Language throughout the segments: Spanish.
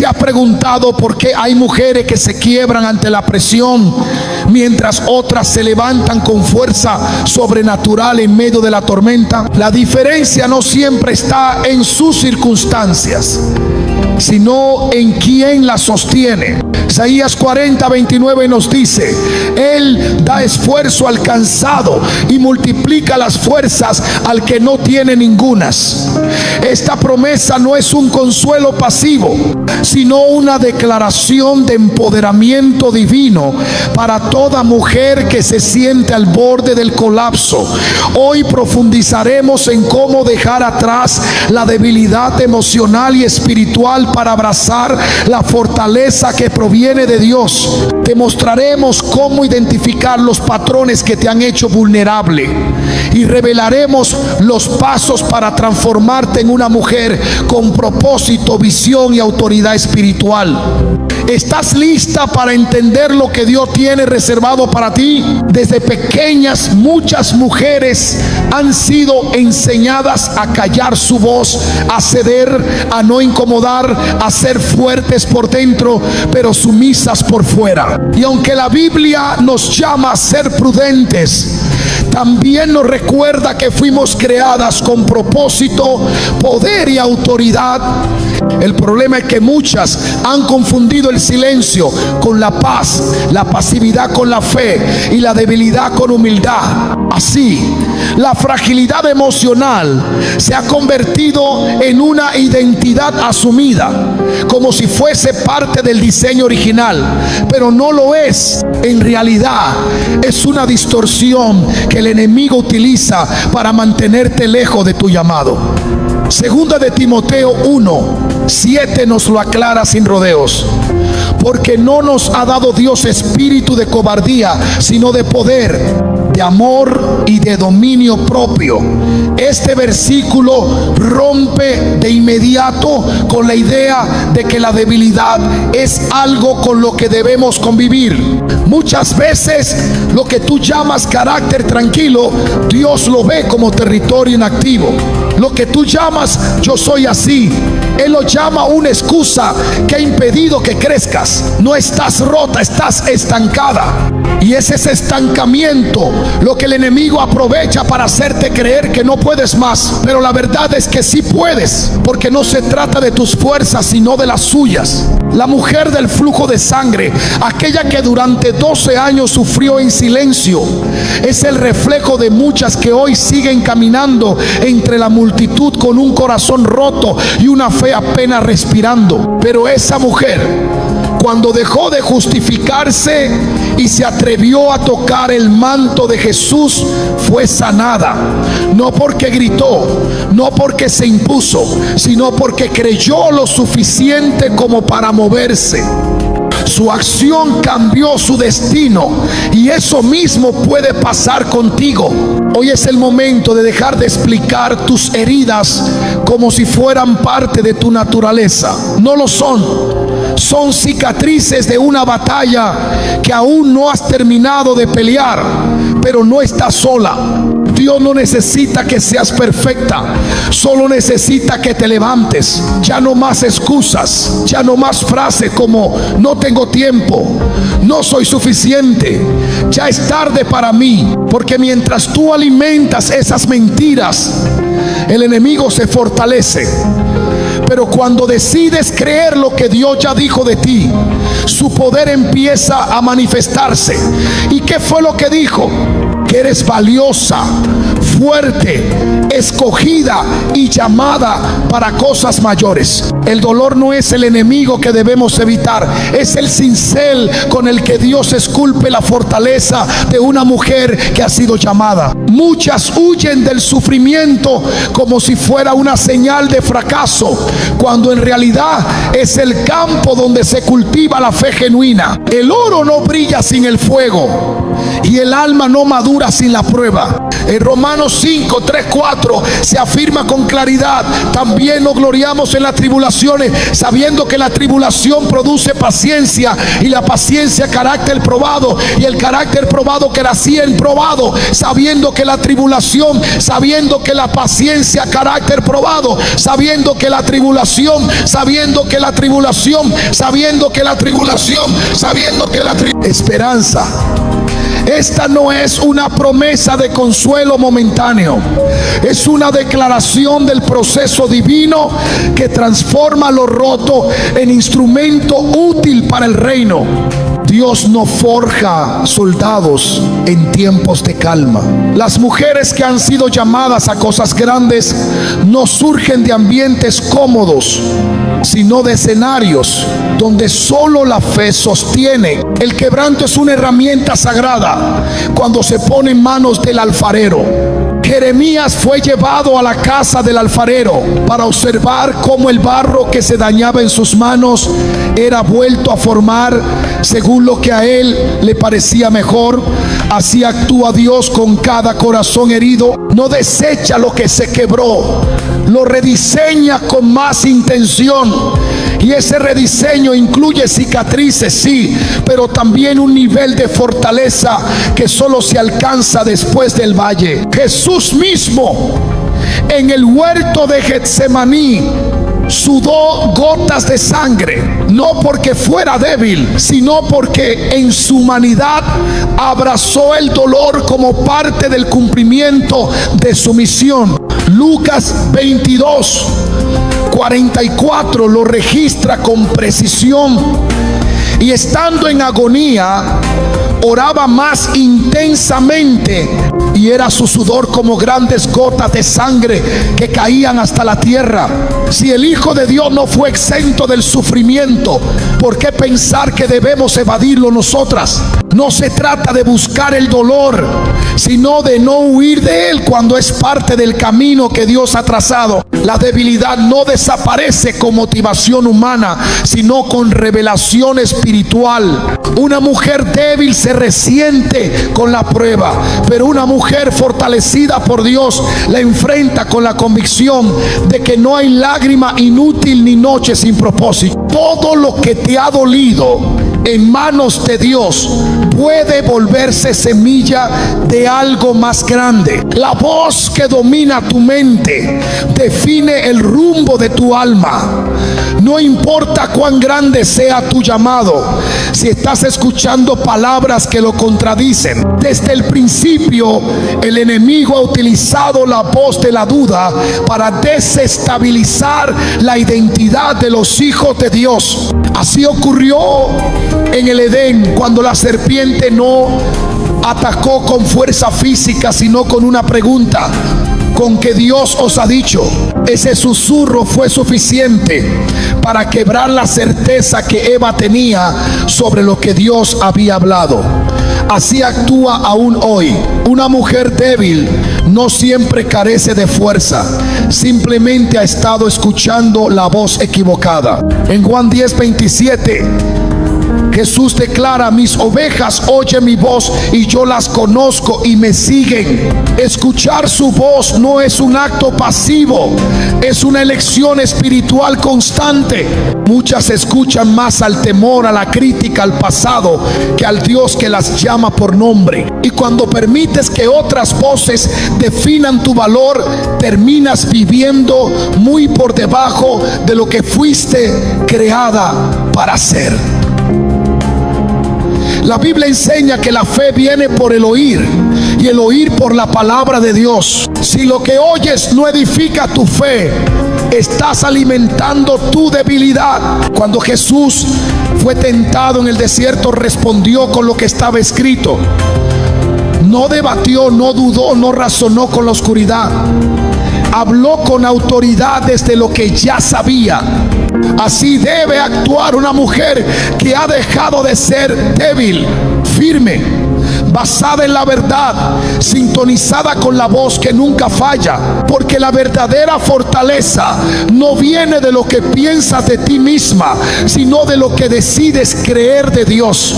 has preguntado por qué hay mujeres que se quiebran ante la presión, mientras otras se levantan con fuerza sobrenatural en medio de la tormenta? La diferencia no siempre está en sus circunstancias, sino en quien la sostiene. Isaías 40:29 nos dice: Él da esfuerzo al cansado y multiplica las fuerzas al que no tiene ningunas. Esta promesa no es un consuelo pasivo, sino una declaración de empoderamiento divino para toda mujer que se siente al borde del colapso. Hoy profundizaremos en cómo dejar atrás la debilidad emocional y espiritual para abrazar la fortaleza que proviene de Dios. Te mostraremos cómo identificar los patrones que te han hecho vulnerable y revelaremos los pasos para transformarte en una mujer con propósito, visión y autoridad espiritual. ¿Estás lista para entender lo que Dios tiene reservado para ti? Desde pequeñas, muchas mujeres han sido enseñadas a callar su voz, a ceder, a no incomodar, a ser fuertes por dentro, pero sumisas por fuera. Y aunque la Biblia nos llama a ser prudentes, también nos recuerda que fuimos creadas con propósito, poder y autoridad. El problema es que muchas han confundido el silencio con la paz, la pasividad con la fe y la debilidad con humildad. Así, la fragilidad emocional se ha convertido en una identidad asumida, como si fuese parte del diseño original, pero no lo es. En realidad, es una distorsión que el enemigo utiliza para mantenerte lejos de tu llamado. Segunda de Timoteo 1:7 nos lo aclara sin rodeos: porque no nos ha dado Dios espíritu de cobardía, sino de poder, de amor y de dominio propio. Este versículo rompe de inmediato con la idea de que la debilidad es algo con lo que debemos convivir. Muchas veces lo que tú llamas carácter tranquilo, Dios lo ve como territorio inactivo. Lo que tú llamas yo soy así, Él lo llama una excusa que ha impedido que crezcas. No estás rota, estás estancada. Y es ese estancamiento lo que el enemigo aprovecha para hacerte creer que no puedes más. Pero la verdad es que sí puedes, porque no se trata de tus fuerzas, sino de las suyas. La mujer del flujo de sangre, aquella que durante 12 años sufrió en silencio, es el reflejo de muchas que hoy siguen caminando entre la multitud con un corazón roto y una fe apenas respirando. Pero esa mujer, cuando dejó de justificarse y se atrevió a tocar el manto de Jesús, fue sanada. No porque gritó, no porque se impuso, sino porque creyó lo suficiente como para moverse. Su acción cambió su destino, y eso mismo puede pasar contigo. Hoy es el momento de dejar de explicar tus heridas como si fueran parte de tu naturaleza. No lo son. Son cicatrices de una batalla que aún no has terminado de pelear, pero no estás sola. Dios no necesita que seas perfecta, solo necesita que te levantes. Ya no más excusas, ya no más frases como no tengo tiempo, no soy suficiente, ya es tarde para mí. Porque mientras tú alimentas esas mentiras, el enemigo se fortalece. Pero cuando decides creer lo que Dios ya dijo de ti, su poder empieza a manifestarse. ¿Y qué fue lo que dijo? Que eres valiosa, fuerte, escogida y llamada para cosas mayores. El dolor no es el enemigo que debemos evitar, es el cincel con el que Dios esculpe la fortaleza de una mujer que ha sido llamada. Muchas huyen del sufrimiento como si fuera una señal de fracaso, cuando en realidad es el campo donde se cultiva la fe genuina. El oro no brilla sin el fuego, y el alma no madura sin la prueba. En Romanos 5, 3, 4 se afirma con claridad: también nos gloriamos en las tribulaciones, sabiendo que la tribulación produce paciencia, y la paciencia carácter probado, y el carácter probado que recién probado, sabiendo que la tribulación, sabiendo que la paciencia carácter probado, sabiendo que la tribulación, sabiendo que la tribulación, sabiendo que la tribulación, sabiendo que la esperanza. Esta no es una promesa de consuelo momentáneo, es una declaración del proceso divino que transforma lo roto en instrumento útil para el reino. Dios no forja soldados en tiempos de calma. Las mujeres que han sido llamadas a cosas grandes no surgen de ambientes cómodos, sino de escenarios donde solo la fe sostiene. El quebranto es una herramienta sagrada cuando se pone en manos del alfarero. Jeremías fue llevado a la casa del alfarero para observar cómo el barro que se dañaba en sus manos era vuelto a formar según lo que a él le parecía mejor. Así actúa Dios con cada corazón herido. No desecha lo que se quebró, lo rediseña con más intención. Y ese rediseño incluye cicatrices, sí, pero también un nivel de fortaleza que solo se alcanza después del valle. Jesús mismo en el huerto de Getsemaní sudó gotas de sangre, no porque fuera débil, sino porque en su humanidad abrazó el dolor como parte del cumplimiento de su misión. Lucas 22, 44 lo registra con precisión. Y estando en agonía, oraba más intensamente, y era su sudor como grandes gotas de sangre que caían hasta la tierra. Si el Hijo de Dios no fue exento del sufrimiento, ¿por qué pensar que debemos evadirlo nosotras? No se trata de buscar el dolor, sino de no huir de él cuando es parte del camino que Dios ha trazado. La debilidad no desaparece con motivación humana, sino con revelación espiritual. Una mujer débil se resiente con la prueba, pero una mujer fortalecida por Dios la enfrenta con la convicción de que no hay lágrima inútil ni noche sin propósito. Todo lo que te ha dolido en manos de Dios puede volverse semilla de algo más grande. La voz que domina tu mente define el rumbo de tu alma. No importa cuán grande sea tu llamado, si estás escuchando palabras que lo contradicen. Desde el principio, el enemigo ha utilizado la voz de la duda para desestabilizar la identidad de los hijos de Dios. Así ocurrió en el Edén, cuando la serpiente no atacó con fuerza física, sino con una pregunta: ¿con qué Dios os ha dicho? Ese susurro fue suficiente para quebrar la certeza que Eva tenía sobre lo que Dios había hablado. Así actúa aún hoy. Una mujer débil no siempre carece de fuerza, simplemente ha estado escuchando la voz equivocada. En Juan 10:27 Jesús declara: mis ovejas oyen mi voz y yo las conozco y me siguen. Escuchar su voz no es un acto pasivo, es una elección espiritual constante. Muchas escuchan más al temor, a la crítica, al pasado, que al Dios que las llama por nombre. Y cuando permites que otras voces definan tu valor, terminas viviendo muy por debajo de lo que fuiste creada para ser. La Biblia enseña que la fe viene por el oír, y el oír por la palabra de Dios. Si lo que oyes no edifica tu fe, estás alimentando tu debilidad. Cuando Jesús fue tentado en el desierto, respondió con lo que estaba escrito. No debatió, no dudó, no razonó con la oscuridad. Habló con autoridad desde lo que ya sabía. Así debe actuar una mujer que ha dejado de ser débil, firme, basada en la verdad, sintonizada con la voz que nunca falla, porque la verdadera fortaleza no viene de lo que piensas de ti misma, sino de lo que decides creer de Dios.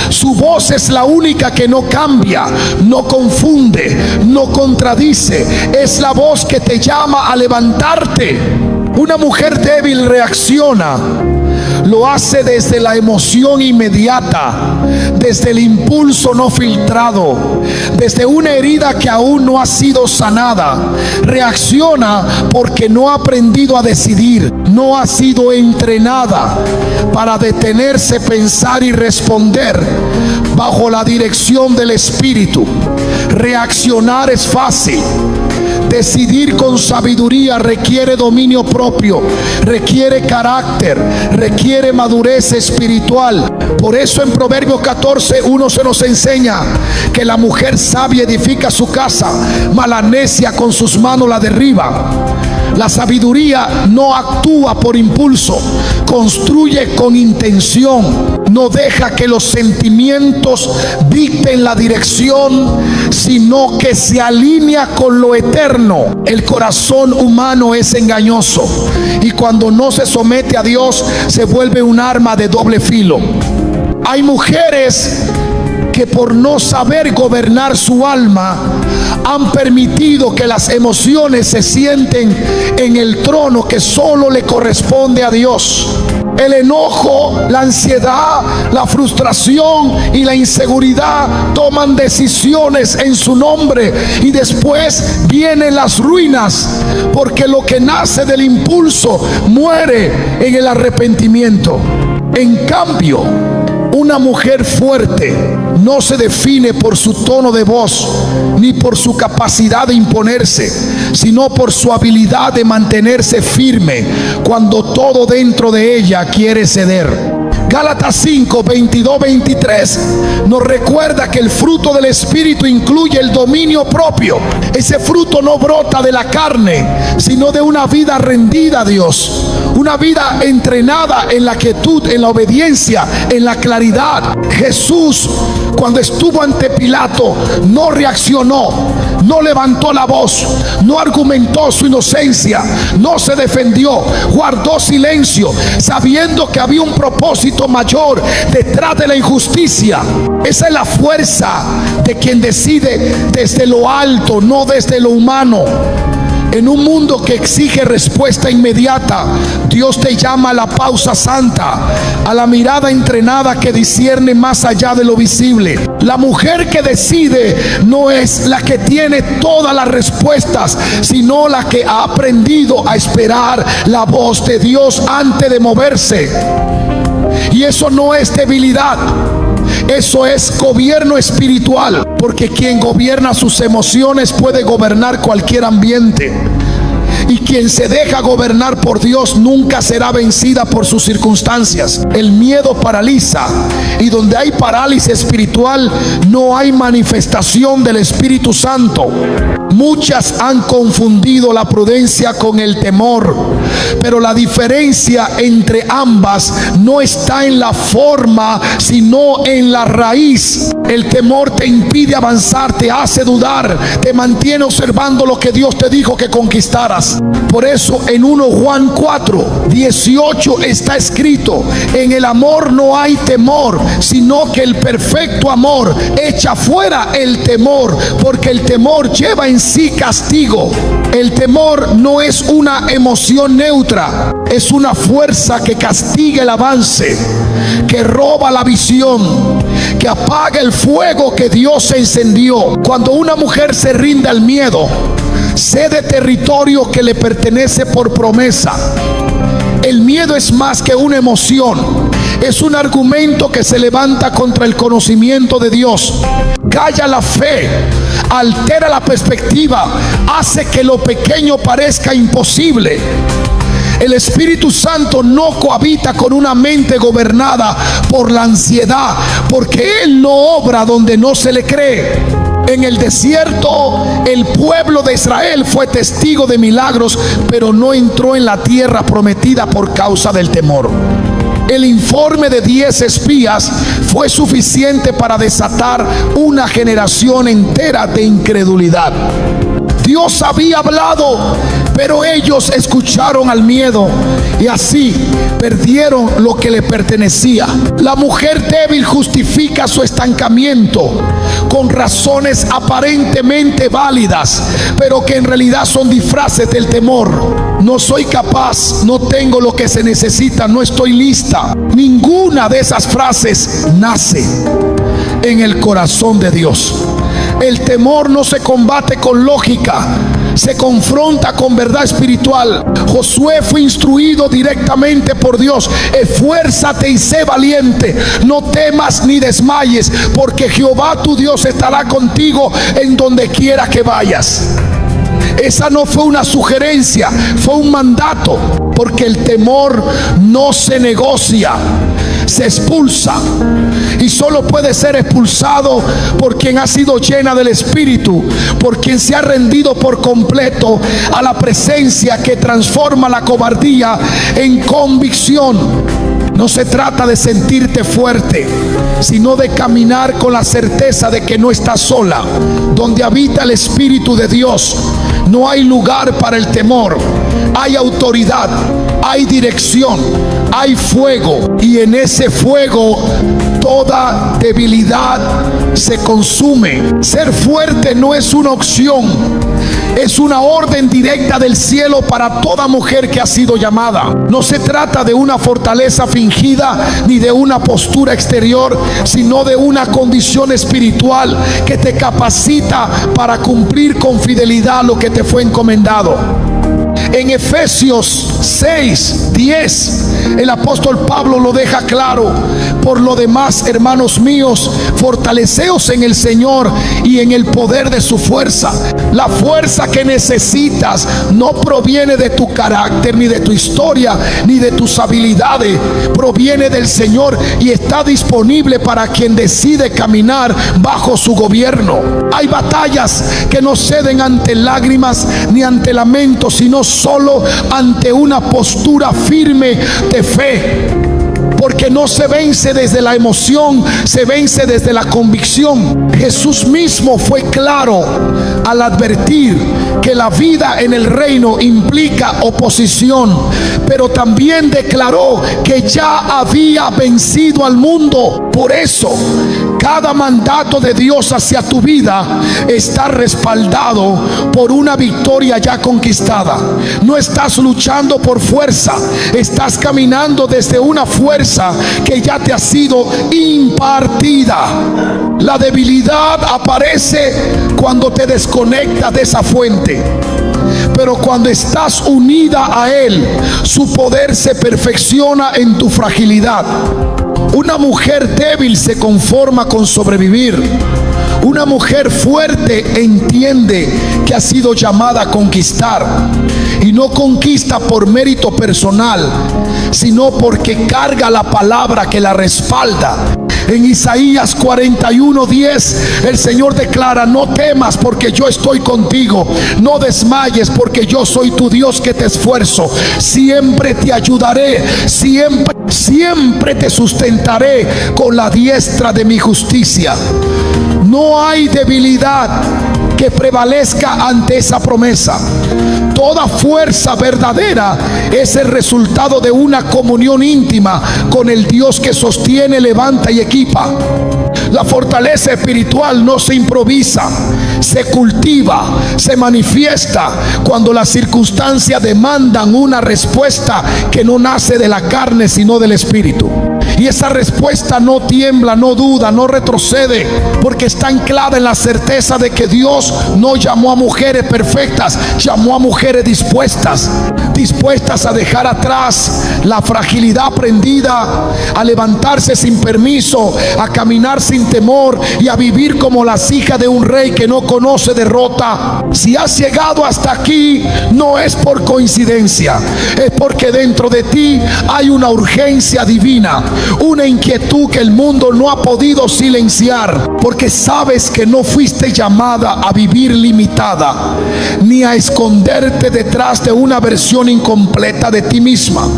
Su voz es la única que no cambia, no confunde, no contradice. Es la voz que te llama a levantarte. Una mujer débil reacciona. Lo hace desde la emoción inmediata, desde el impulso no filtrado, desde una herida que aún no ha sido sanada. Reacciona porque no ha aprendido a decidir, no ha sido entrenada para detenerse, pensar y responder bajo la dirección del Espíritu. Reaccionar es fácil. Decidir con sabiduría requiere dominio propio, requiere carácter, requiere madurez espiritual. Por eso en Proverbios 14:1 se nos enseña que la mujer sabia edifica su casa, mas la necia con sus manos la derriba. La sabiduría no actúa por impulso, construye con intención, no deja que los sentimientos dicten la dirección, sino que se alinea con lo eterno. El corazón humano es engañoso y cuando no se somete a Dios se vuelve un arma de doble filo. Hay mujeres que por no saber gobernar su alma han permitido que las emociones se sienten en el trono que solo le corresponde a Dios. El enojo, la ansiedad, la frustración y la inseguridad toman decisiones en su nombre y después vienen las ruinas, porque lo que nace del impulso muere en el arrepentimiento. En cambio, una mujer fuerte no se define por su tono de voz ni por su capacidad de imponerse, sino por su habilidad de mantenerse firme cuando todo dentro de ella quiere ceder. Gálatas 5:22-23 nos recuerda que el fruto del Espíritu incluye el dominio propio. Ese fruto no brota de la carne, sino de una vida rendida a Dios, una vida entrenada en la quietud, en la obediencia, en la claridad. Jesús, cuando estuvo ante Pilato, no reaccionó, no levantó la voz, no argumentó su inocencia, no se defendió, guardó silencio, sabiendo que había un propósito mayor detrás de la injusticia. Esa es la fuerza de quien decide desde lo alto, no desde lo humano. En un mundo que exige respuesta inmediata, Dios te llama a la pausa santa, a la mirada entrenada que discierne más allá de lo visible. La mujer que decide no es la que tiene todas las respuestas, sino la que ha aprendido a esperar la voz de Dios antes de moverse. Y eso no es debilidad, eso es gobierno espiritual, porque quien gobierna sus emociones puede gobernar cualquier ambiente. Y quien se deja gobernar por Dios nunca será vencida por sus circunstancias. El miedo paraliza, y donde hay parálisis espiritual no hay manifestación del Espíritu Santo. Muchas han confundido la prudencia con el temor, pero la diferencia entre ambas no está en la forma, sino en la raíz. El temor te impide avanzar, te hace dudar, te mantiene observando lo que Dios te dijo que conquistaras. Por eso en 1 Juan 4:18 está escrito: en el amor no hay temor, sino que el perfecto amor echa fuera el temor, porque el temor lleva en sí castigo. El temor no es una emoción neutra, es una fuerza que castiga el avance, que roba la visión, que apaga el fuego que Dios encendió. Cuando una mujer se rinde al miedo, cede territorio que le pertenece por promesa. El miedo es más que una emoción, es un argumento que se levanta contra el conocimiento de Dios. Calla la fe, altera la perspectiva, hace que lo pequeño parezca imposible. El Espíritu Santo no cohabita con una mente gobernada por la ansiedad, porque Él no obra donde no se le cree. En el desierto, el pueblo de Israel fue testigo de milagros, pero no entró en la tierra prometida por causa del temor. El informe de 10 espías fue suficiente para desatar una generación entera de incredulidad. Dios había hablado, pero ellos escucharon al miedo y así perdieron lo que le pertenecía. La mujer débil justifica su estancamiento con razones aparentemente válidas, pero que en realidad son disfraces del temor. No soy capaz, no tengo lo que se necesita, no estoy lista. Ninguna de esas frases nace en el corazón de Dios. El temor no se combate con lógica, se confronta con verdad espiritual. Josué fue instruido directamente por Dios: esfuérzate y sé valiente, no temas ni desmayes, porque Jehová tu Dios estará contigo en donde quiera que vayas. Esa no fue una sugerencia, fue un mandato, porque el temor no se negocia, se expulsa, y solo puede ser expulsado por quien ha sido llena del Espíritu, por quien se ha rendido por completo a la presencia que transforma la cobardía en convicción. No se trata de sentirte fuerte, sino de caminar con la certeza de que no estás sola. Donde habita el Espíritu de Dios, no hay lugar para el temor. Hay autoridad, hay dirección, hay fuego, y en ese fuego toda debilidad se consume. Ser fuerte no es una opción, es una orden directa del cielo para toda mujer que ha sido llamada. No se trata de una fortaleza fingida ni de una postura exterior, sino de una condición espiritual que te capacita para cumplir con fidelidad lo que te fue encomendado. En Efesios 6:10, el apóstol Pablo lo deja claro: por lo demás, hermanos míos, fortaleceos en el Señor y en el poder de su fuerza. La fuerza que necesitas no proviene de tu carácter, ni de tu historia, ni de tus habilidades. Proviene del Señor y está disponible para quien decide caminar bajo su gobierno. Hay batallas que no ceden ante lágrimas ni ante lamentos, sino solo ante una postura firme de fe. Porque no se vence desde la emoción, se vence desde la convicción. Jesús mismo fue claro al advertir que la vida en el reino implica oposición, pero también declaró que ya había vencido al mundo. Por eso, cada mandato de Dios hacia tu vida está respaldado por una victoria ya conquistada. No estás luchando por fuerza, estás caminando desde una fuerza que ya te ha sido impartida. La debilidad aparece cuando te desconectas de esa fuente, pero cuando estás unida a Él, su poder se perfecciona en tu fragilidad. Una mujer débil se conforma con sobrevivir. Una mujer fuerte entiende que ha sido llamada a conquistar, y no conquista por mérito personal, sino porque carga la palabra que la respalda. En Isaías 41:10 el Señor declara: no temas porque yo estoy contigo, no desmayes porque yo soy tu Dios que te esfuerzo, siempre te ayudaré, siempre te sustentaré con la diestra de mi justicia. No hay debilidad que prevalezca ante esa promesa. Toda fuerza verdadera es el resultado de una comunión íntima con el Dios que sostiene, levanta y equipa. La fortaleza espiritual no se improvisa, se cultiva, se manifiesta cuando las circunstancias demandan una respuesta que no nace de la carne sino del Espíritu. Y esa respuesta no tiembla, no duda, no retrocede, porque está anclada en la certeza de que Dios no llamó a mujeres perfectas, llamó a mujeres dispuestas a dejar atrás la fragilidad aprendida, a levantarse sin permiso, a caminar sin temor y a vivir como las hijas de un rey que no conoce derrota. Si has llegado hasta aquí, no es por coincidencia, es porque dentro de ti hay una urgencia divina, una inquietud que el mundo no ha podido silenciar, porque sabes que no fuiste llamada a vivir limitada, ni a esconderte detrás de una versión versión incompleta de ti misma.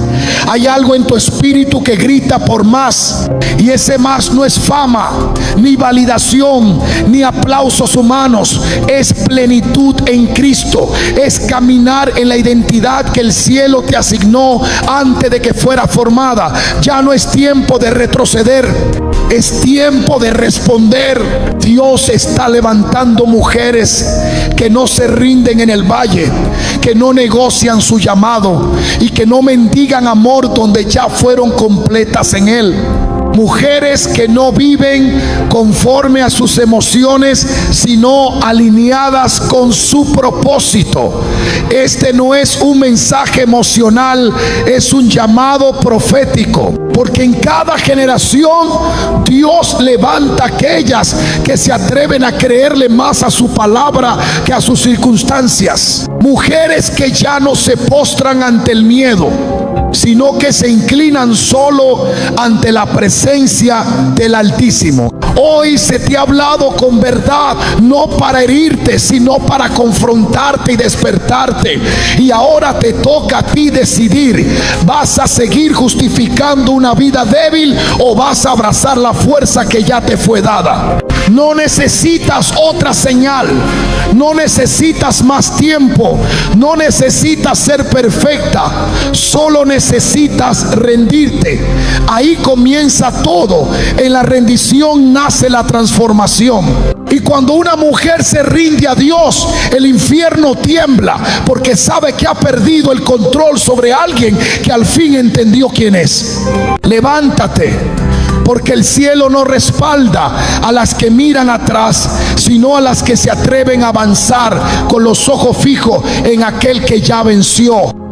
Hay algo en tu espíritu que grita por más, y ese más no es fama, ni validación, ni aplausos humanos. Es plenitud en Cristo, es caminar en la identidad que el cielo te asignó antes de que fuera formada. Ya no es tiempo de retroceder, es tiempo de responder. Dios está levantando mujeres que no se rinden en el valle, que no negocian su llamado y que no mendigan amor donde ya fueron completas en Él. Mujeres que no viven conforme a sus emociones, sino alineadas con su propósito. Este no es un mensaje emocional, es un llamado profético. Porque en cada generación Dios levanta aquellas que se atreven a creerle más a su palabra que a sus circunstancias. Mujeres que ya no se postran ante el miedo, sino que se inclinan solo ante la presencia del Altísimo. Hoy se te ha hablado con verdad, no para herirte, sino para confrontarte y despertarte. Y ahora te toca a ti decidir: ¿vas a seguir justificando una vida débil o vas a abrazar la fuerza que ya te fue dada? No necesitas otra señal, no necesitas más tiempo, no necesitas ser perfecta, solo necesitas rendirte. Ahí comienza todo. En la rendición nace la transformación. Y cuando una mujer se rinde a Dios, el infierno tiembla, porque sabe que ha perdido el control sobre alguien que al fin entendió quién es. Levántate, porque el cielo no respalda a las que miran atrás, sino a las que se atreven a avanzar con los ojos fijos en aquel que ya venció.